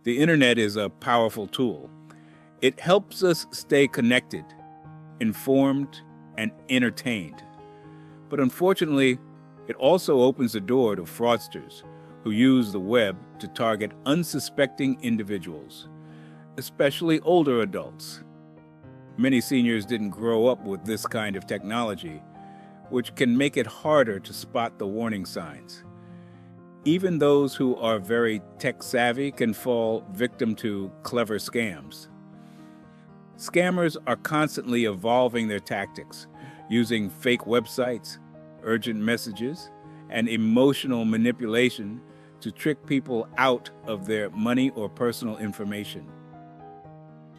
The internet is a powerful tool. It helps us stay connected, informed, and entertained. But unfortunately, it also opens the door to fraudsters who use the web to target unsuspecting individuals, especially older adults. Many seniors didn't grow up with this kind of technology, which can make it harder to spot the warning signs. Even those who are very tech savvy can fall victim to clever scams. Scammers are constantly evolving their tactics, using fake websites, urgent messages, and emotional manipulation to trick people out of their money or personal information.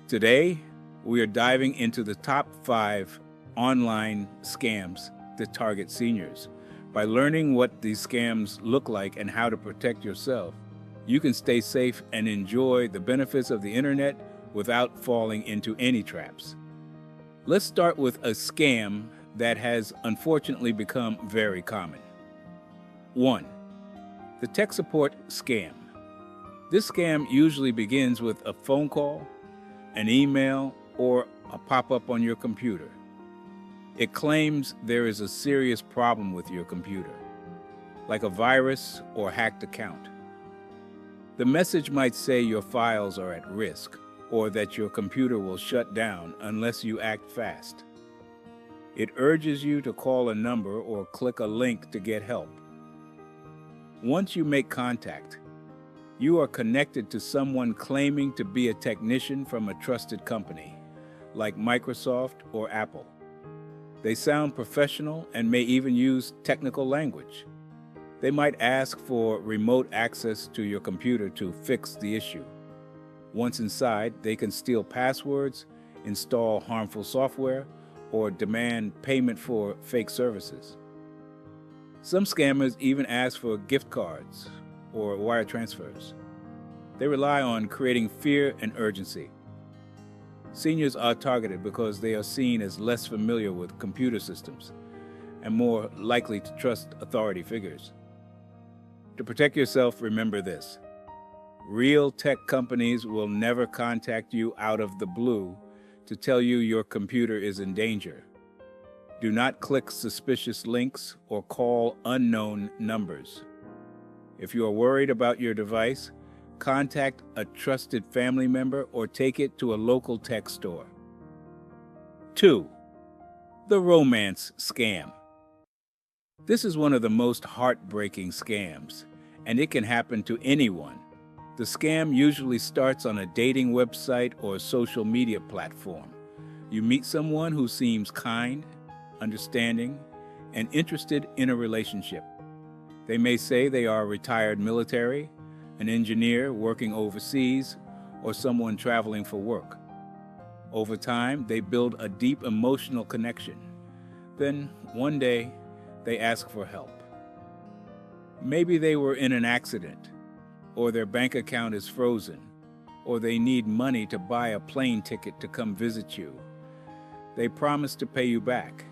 Today, we are diving into the top 5 online scams that target seniors. By learning what these scams look like and how to protect yourself, you can stay safe and enjoy the benefits of the internet without falling into any traps. Let's start with a scam that has unfortunately become very common. 1. The tech support scam. This scam usually begins with a phone call, an email, or a pop-up on your computer. It claims there is a serious problem with your computer, like a virus or hacked account. The message might say your files are at risk, or that your computer will shut down unless you act fast. It urges you to call a number or click a link to get help. Once you make contact, you are connected to someone claiming to be a technician from a trusted company, like Microsoft or Apple. They sound professional and may even use technical language. They might ask for remote access to your computer to fix the issue. Once inside, they can steal passwords, install harmful software, or demand payment for fake services. Some scammers even ask for gift cards or wire transfers. They rely on creating fear and urgency. Seniors are targeted because they are seen as less familiar with computer systems and more likely to trust authority figures. To protect yourself, remember this. Real tech companies will never contact you out of the blue to tell you your computer is in danger. Do not click suspicious links or call unknown numbers. If you are worried about your device, contact a trusted family member or take it to a local tech store. 2. The romance scam. This is one of the most heartbreaking scams, and it can happen to anyone. The scam usually starts on a dating website or social media platform. You meet someone who seems kind, understanding, and interested in a relationship. They may say they are retired military, an engineer working overseas, or someone traveling for work. Over time, they build a deep emotional connection. Then, one day, they ask for help. Maybe they were in an accident, or their bank account is frozen, or they need money to buy a plane ticket to come visit you. They promise to pay you back,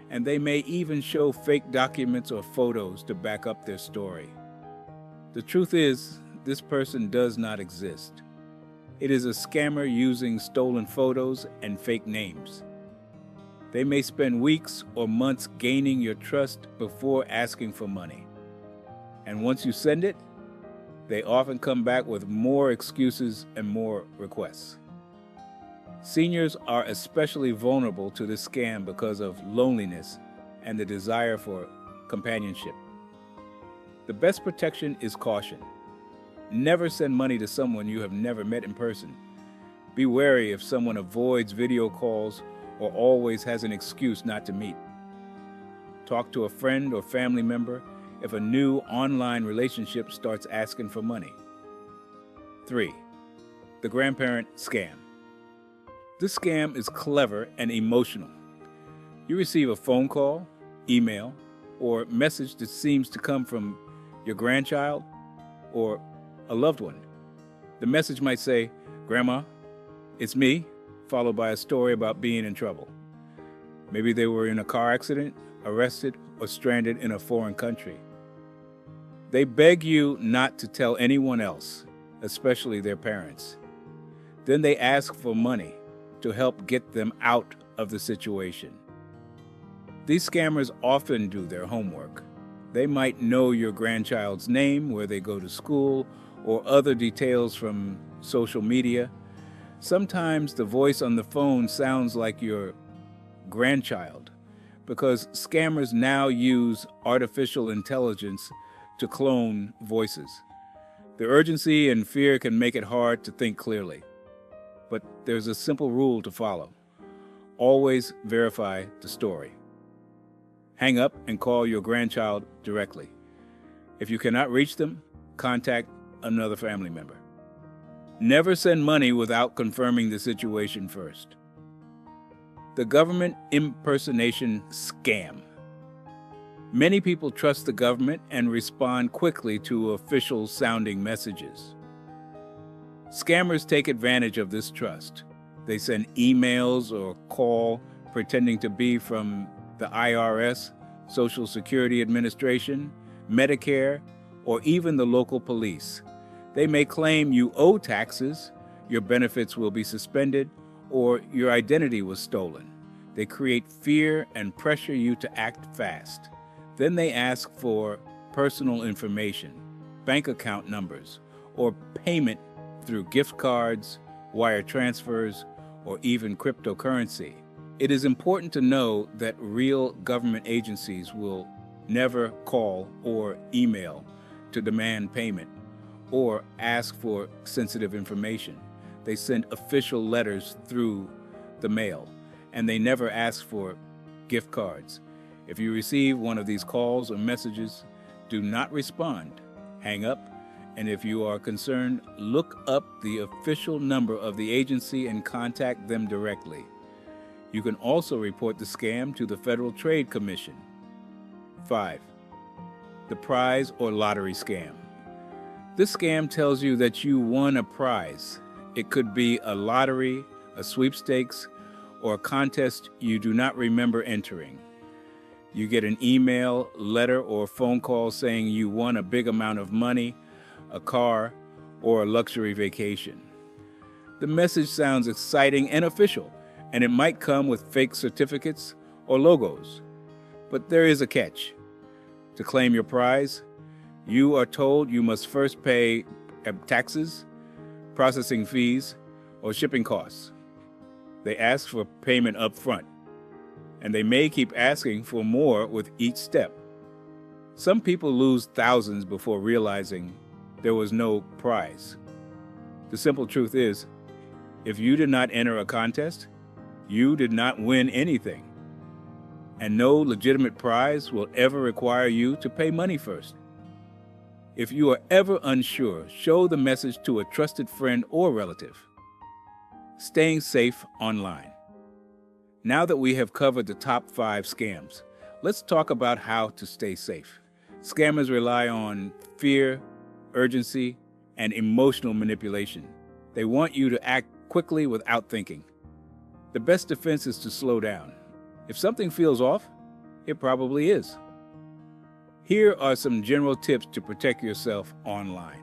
and they may even show fake documents or photos to back up their story. The truth is, this person does not exist. It is a scammer using stolen photos and fake names. They may spend weeks or months gaining your trust before asking for money. And once you send it, they often come back with more excuses and more requests. Seniors are especially vulnerable to this scam because of loneliness and the desire for companionship. The best protection is caution. Never send money to someone you have never met in person. Be wary if someone avoids video calls or always has an excuse not to meet. Talk to a friend or family member if a new online relationship starts asking for money. 3. The grandparent scam. This scam is clever and emotional. You receive a phone call, email, or message that seems to come from your grandchild or a loved one. The message might say, "Grandma, it's me," followed by a story about being in trouble. Maybe they were in a car accident, arrested, or stranded in a foreign country. They beg you not to tell anyone else, especially their parents. Then they ask for money to help get them out of the situation. These scammers often do their homework. They might know your grandchild's name, where they go to school, or other details from social media. Sometimes the voice on the phone sounds like your grandchild, because scammers now use artificial intelligence to clone voices. The urgency and fear can make it hard to think clearly. But there's a simple rule to follow. Always verify the story. Hang up and call your grandchild directly. If you cannot reach them, contact another family member. Never send money without confirming the situation first. The government impersonation scam. Many people trust the government and respond quickly to official-sounding messages. Scammers take advantage of this trust. They send emails or call pretending to be from the IRS, Social Security Administration, Medicare, or even the local police. They may claim you owe taxes, your benefits will be suspended, or your identity was stolen. They create fear and pressure you to act fast. Then they ask for personal information, bank account numbers, or payment through gift cards, wire transfers, or even cryptocurrency. It is important to know that real government agencies will never call or email to demand payment or ask for sensitive information. They send official letters through the mail, and they never ask for gift cards. If you receive one of these calls or messages, do not respond. Hang up, and if you are concerned, look up the official number of the agency and contact them directly. You can also report the scam to the Federal Trade Commission. 5. The prize or lottery scam. This scam tells you that you won a prize. It could be a lottery, a sweepstakes, or a contest you do not remember entering. You get an email, letter, or phone call saying you won a big amount of money, a car, or a luxury vacation. The message sounds exciting and official, and it might come with fake certificates or logos. But there is a catch. To claim your prize, you are told you must first pay taxes, processing fees, or shipping costs. They ask for payment up front, and they may keep asking for more with each step. Some people lose thousands before realizing there was no prize. The simple truth is, if you did not enter a contest, you did not win anything. And no legitimate prize will ever require you to pay money first. If you are ever unsure, show the message to a trusted friend or relative. Staying safe online. Now that we have covered the top 5 scams, let's talk about how to stay safe. Scammers rely on fear, urgency, and emotional manipulation. They want you to act quickly without thinking. The best defense is to slow down. If something feels off, it probably is. Here are some general tips to protect yourself online.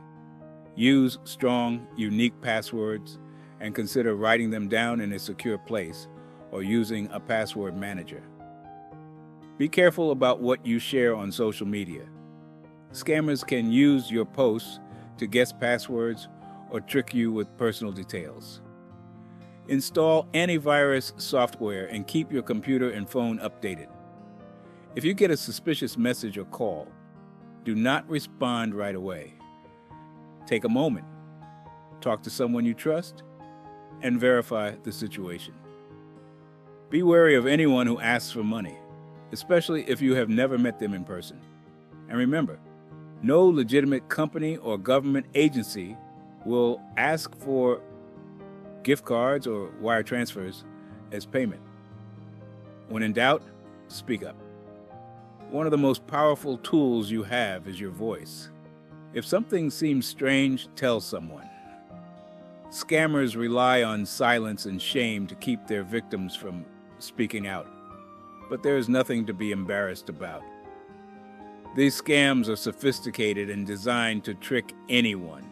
Use strong, unique passwords and consider writing them down in a secure place or using a password manager. Be careful about what you share on social media. Scammers can use your posts to guess passwords or trick you with personal details. Install antivirus software and keep your computer and phone updated. If you get a suspicious message or call, do not respond right away. Take a moment, talk to someone you trust, and verify the situation. Be wary of anyone who asks for money, especially if you have never met them in person. And remember, no legitimate company or government agency will ask for gift cards or wire transfers as payment. When in doubt, speak up. One of the most powerful tools you have is your voice. If something seems strange, tell someone. Scammers rely on silence and shame to keep their victims from speaking out, but there is nothing to be embarrassed about. These scams are sophisticated and designed to trick anyone.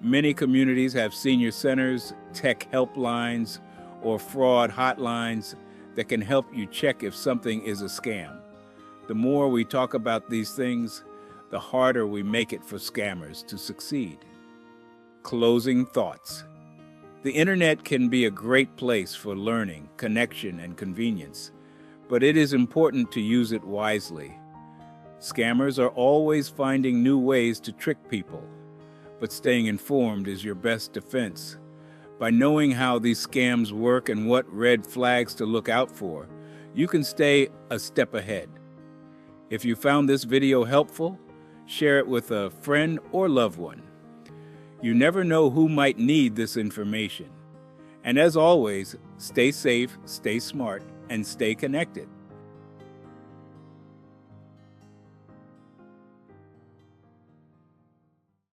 Many communities have senior centers, tech helplines, or fraud hotlines that can help you check if something is a scam. The more we talk about these things, the harder we make it for scammers to succeed. Closing thoughts. The internet can be a great place for learning, connection, and convenience, but it is important to use it wisely. Scammers are always finding new ways to trick people, but staying informed is your best defense. By knowing how these scams work and what red flags to look out for, you can stay a step ahead. If you found this video helpful, share it with a friend or loved one. You never know who might need this information. And as always, stay safe, stay smart, and stay connected.